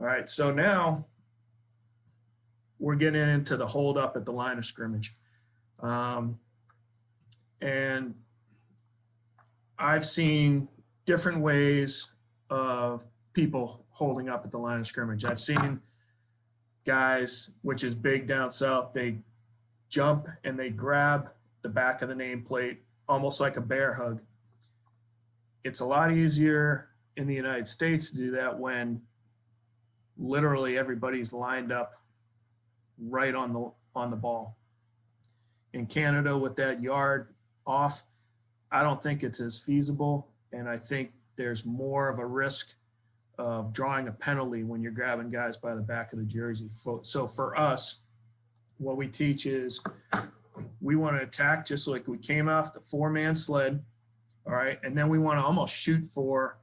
All right, so now we're getting into the hold up at the line of scrimmage. And I've seen different ways of people holding up at the line of scrimmage. I've seen guys, which is big down south, they jump and they grab the back of the nameplate almost like a bear hug. It's a lot easier in the United States to do that when literally everybody's lined up right on the ball. In Canada, with that yard off, I don't think it's as feasible, and I think there's more of a risk of drawing a penalty when you're grabbing guys by the back of the jersey. So for us, what we teach is we want to attack just like we came off the four-man sled, all right? And then we want to almost shoot for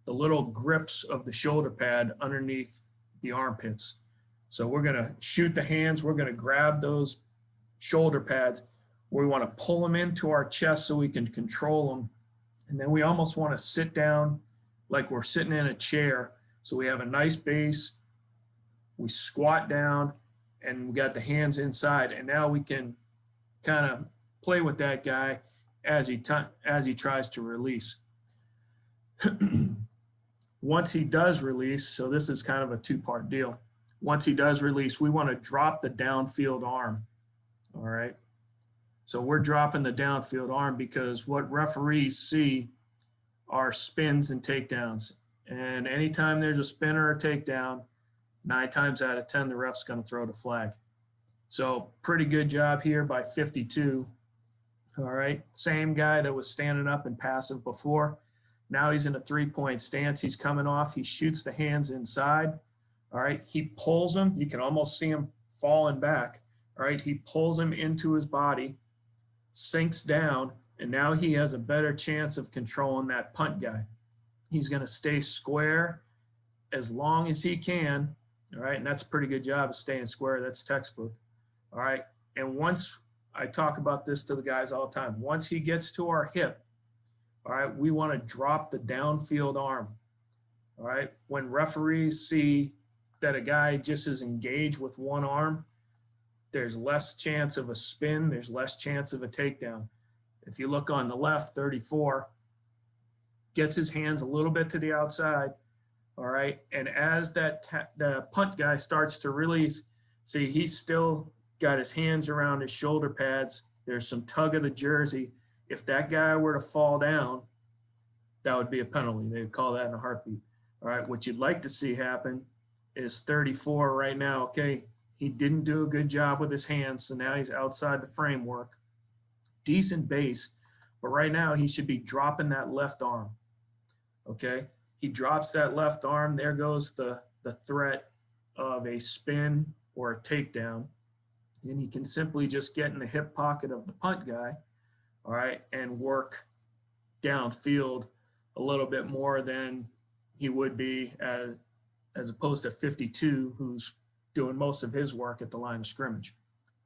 the little grips of the shoulder pad underneath the armpits. So we're going to shoot the hands. We're going to grab those shoulder pads. We want to pull them into our chest so we can control them. And then we almost want to sit down like we're sitting in a chair. So we have a nice base. We squat down and we got the hands inside. And now we can kind of play with that guy as he tries to release. Once he does release, so this is kind of a two-part deal. Once he does release, we want to drop the downfield arm, all right? So we're dropping the downfield arm because what referees see are spins and takedowns. And anytime there's a spin or a takedown, 9 times out of 10, the ref's going to throw the flag. So pretty good job here by 52. All right, same guy that was standing up and passive before. Now he's in a three-point stance. He's coming off. He shoots the hands inside. All right, he pulls him. You can almost see him falling back. All right, he pulls him into his body, sinks down, and now he has a better chance of controlling that punt guy. He's going to stay square as long as he can. All right, and that's a pretty good job of staying square. That's textbook. All right, and once I talk about this to the guys all the time, once he gets to our hip, all right, we want to drop the downfield arm. All right, when referees see that a guy just is engaged with one arm, there's less chance of a spin, there's less chance of a takedown. If you look on the left, 34, gets his hands a little bit to the outside, all right, and as the punt guy starts to release, see, he's still got his hands around his shoulder pads. There's some tug of the jersey. If that guy were to fall down, that would be a penalty. They would call that in a heartbeat. All right, what you'd like to see happen is 34 right now. Okay, he didn't do a good job with his hands, so now he's outside the framework. Decent base, but right now he should be dropping that left arm. Okay, he drops that left arm. There goes the threat of a spin or a takedown. And he can simply just get in the hip pocket of the punt guy, all right, and work downfield a little bit more than he would be as opposed to 52, who's doing most of his work at the line of scrimmage,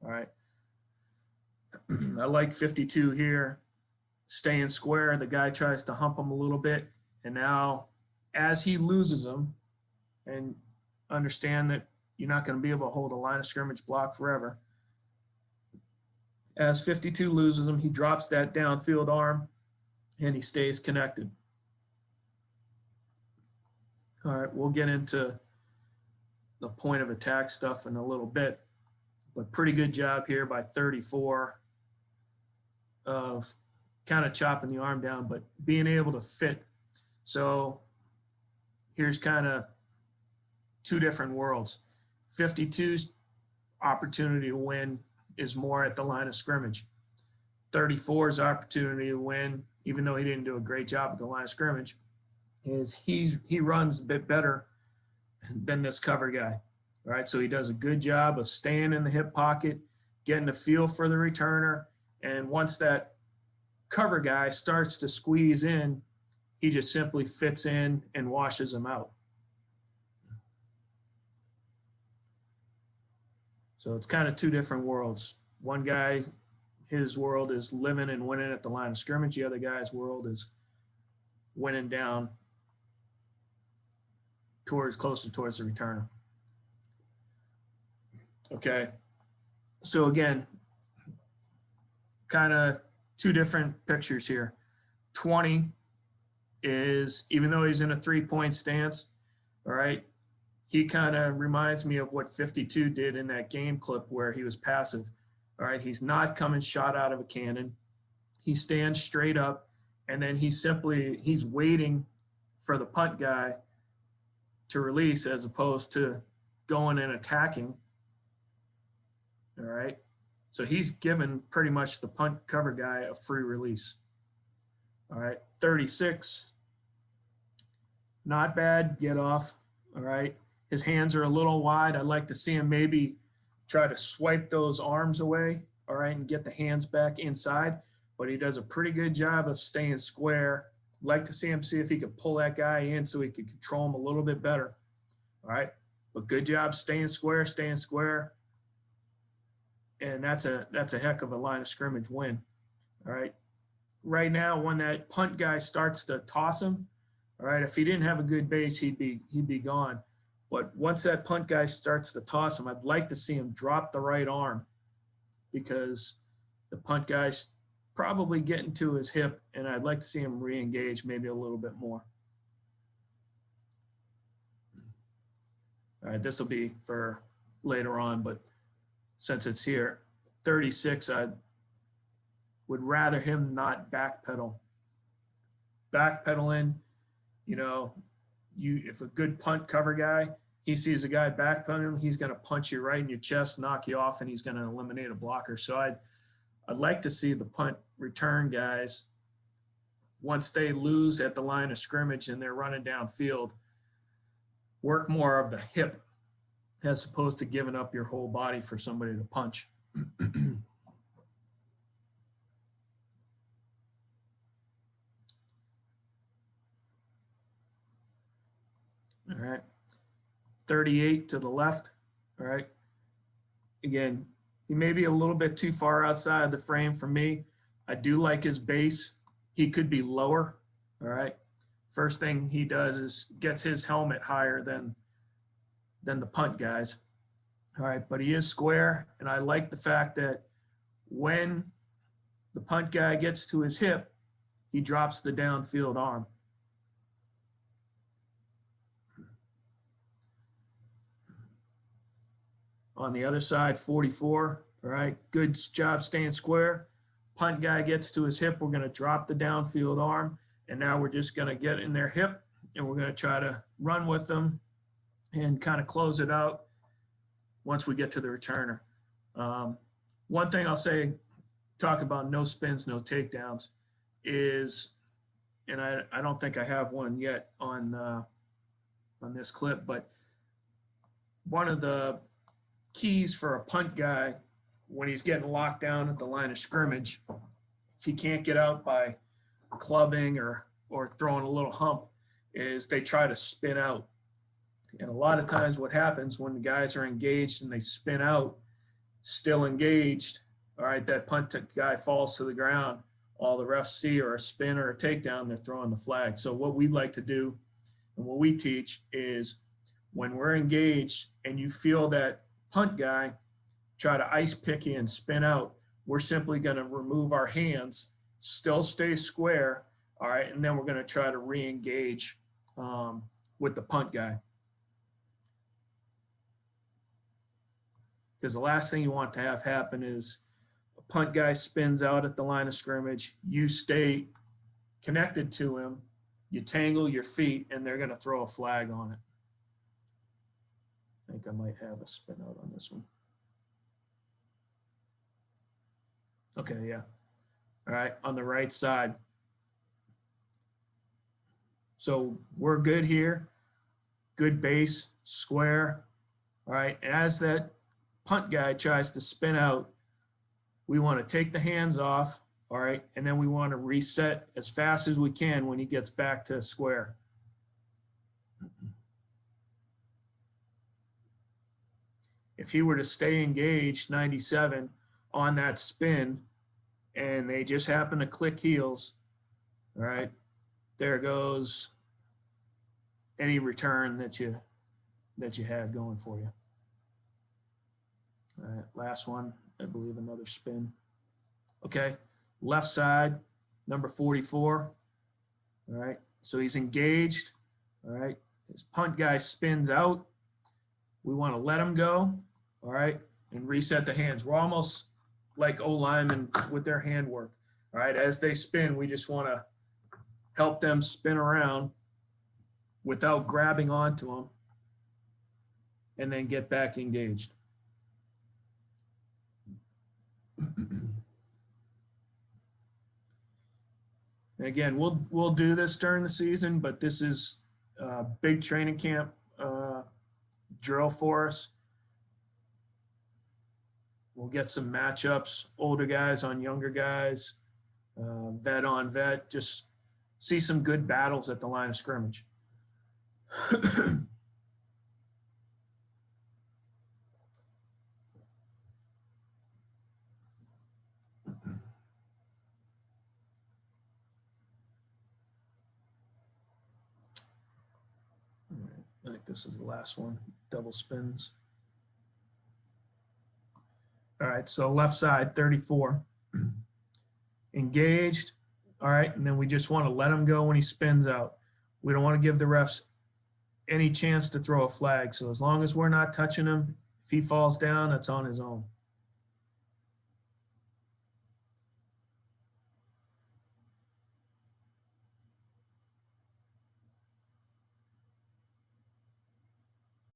all right. I like 52 here, staying square. The guy tries to hump him a little bit, and now as he loses him, and understand that you're not going to be able to hold a line of scrimmage block forever. As 52 loses him, he drops that downfield arm and he stays connected. All right, we'll get into the point of attack stuff in a little bit, but pretty good job here by 34 of kind of chopping the arm down, but being able to fit. So here's kind of two different worlds. 52's opportunity to win is more at the line of scrimmage. 34's opportunity to win, even though he didn't do a great job at the line of scrimmage, is he runs a bit better than this cover guy. All right, so he does a good job of staying in the hip pocket, getting a feel for the returner, and once that cover guy starts to squeeze in, he just simply fits in and washes him out. So it's kind of two different worlds. One guy, his world is living and winning at the line of scrimmage. The other guy's world is winning down closer towards the returner. Okay, so again, kind of two different pictures here. 20 is, even though he's in a 3-point stance, all right, he kind of reminds me of what 52 did in that game clip where he was passive. All right, he's not coming shot out of a cannon. He stands straight up, and then he's waiting for the punt guy to release as opposed to going and attacking. All right, so he's given pretty much the punt cover guy a free release. All right, 36, not bad, get off. All right, his hands are a little wide. I'd like to see him maybe try to swipe those arms away, all right, and get the hands back inside, but he does a pretty good job of staying square. Like to see him see if he could pull that guy in so he could control him a little bit better, all right, but good job staying square, and that's a heck of a line of scrimmage win, all right. Right now, when that punt guy starts to toss him, all right, if he didn't have a good base, he'd be gone. But once that punt guy starts to toss him, I'd like to see him drop the right arm because the punt guy's probably getting to his hip, and I'd like to see him re-engage maybe a little bit more. All right, this will be for later on, but since it's here, 36, I would rather him not backpedal. Backpedaling, you know, if a good punt cover guy, he sees a guy backpedaling, he's going to punch you right in your chest, knock you off, and he's going to eliminate a blocker. So I'd like to see the punt return guys, once they lose at the line of scrimmage and they're running downfield, work more of the hip as opposed to giving up your whole body for somebody to punch. All right, 38 to the left, all right. Again, he may be a little bit too far outside the frame for me. I do like his base. He could be lower, all right. First thing he does is gets his helmet higher than the punt guys, all right. But he is square, and I like the fact that when the punt guy gets to his hip, he drops the downfield arm. On the other side, 44, all right, good job staying square. Punt guy gets to his hip, we're going to drop the downfield arm, and now we're just going to get in their hip, and we're going to try to run with them and kind of close it out once we get to the returner. One thing I'll say, talk about no spins, no takedowns, is, and I don't think I have one yet on this clip, but one of the keys for a punt guy when he's getting locked down at the line of scrimmage, if he can't get out by clubbing or throwing a little hump, is they try to spin out. And a lot of times what happens when the guys are engaged and they spin out, still engaged, all right, that punt guy falls to the ground. All the refs see are a spin or a takedown, they're throwing the flag. So what we'd like to do and what we teach is when we're engaged and you feel that punt guy try to ice pick you and spin out, we're simply going to remove our hands, still stay square, all right, and then we're going to try to re-engage with the punt guy. Because the last thing you want to have happen is a punt guy spins out at the line of scrimmage, you stay connected to him, you tangle your feet, and they're going to throw a flag on it. I think I might have a spin out on this one. Okay, yeah. All right, on the right side. So we're good here. Good base, square. All right, and as that punt guy tries to spin out, we want to take the hands off, all right, and then we want to reset as fast as we can when he gets back to square. If he were to stay engaged 97 on that spin and they just happen to click heels, all right, there goes any return that you had going for you. All right, last one, I believe another spin. Okay, left side, number 44. All right, so he's engaged. All right, his punt guy spins out. We want to let him go. All right, and reset the hands. We're almost like O-linemen with their handwork. All right, as they spin, we just want to help them spin around without grabbing onto them, and then get back engaged. And again, we'll do this during the season, but this is a big training camp drill for us. We'll get some matchups, older guys on younger guys, vet on vet, just see some good battles at the line of scrimmage. I think this is the last one, double spins. All right, so left side, 34. Engaged, all right, and then we just want to let him go when he spins out. We don't want to give the refs any chance to throw a flag. So as long as we're not touching him, if he falls down, that's on his own.